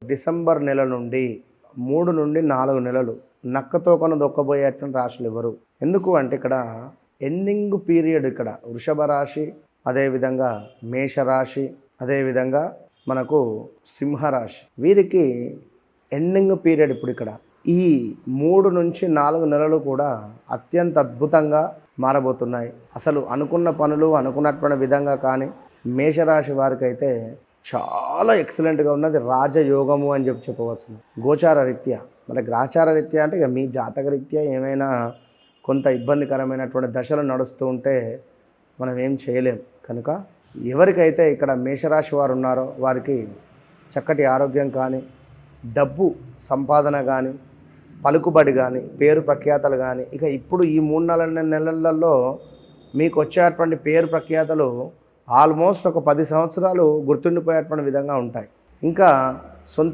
December నెల నుండి 3 నుండి 4 నెలలు నక్కతోకను దొక్కబోయేటువంటి రాశులు ఎవరు? ఎందుకు అంటే ఇక్కడ ఎండింగ్ పీరియడ్ ఇక్కడ వృషభ రాశి, అదేవిధంగా మేషరాశి, అదేవిధంగా మనకు సింహరాశి, వీరికి ఎండింగ్ పీరియడ్ ఇప్పుడు ఇక్కడ ఈ 3 నుంచి 4 నెలలు కూడా అత్యంత అద్భుతంగా మారబోతున్నాయి. అసలు అనుకున్న పనులు అనుకున్నటువంటి విధంగా కానీ మేషరాశి వారికి అయితే చాలా ఎక్సలెంట్గా ఉన్నది. రాజయోగము అని చెప్పవచ్చు గోచార రీత్యా. మరి గ్రాచార రీత్యా అంటే ఇక మీ జాతక రీత్యా ఏమైనా కొంత ఇబ్బందికరమైనటువంటి దశలు నడుస్తూ ఉంటే మనం ఏం చేయలేం. కనుక ఎవరికైతే ఇక్కడ మేషరాశి వారు ఉన్నారో వారికి చక్కటి ఆరోగ్యం కానీ, డబ్బు సంపాదన కానీ, పలుకుబడి కానీ, పేరు ప్రఖ్యాతలు కానీ, ఇక ఇప్పుడు ఈ 3-4 నెలలలో మీకు వచ్చేటువంటి పేరు ప్రఖ్యాతలు ఆల్మోస్ట్ ఒక 10 సంవత్సరాలు గుర్తుండిపోయేటువంటి విధంగా ఉంటాయి. ఇంకా సొంత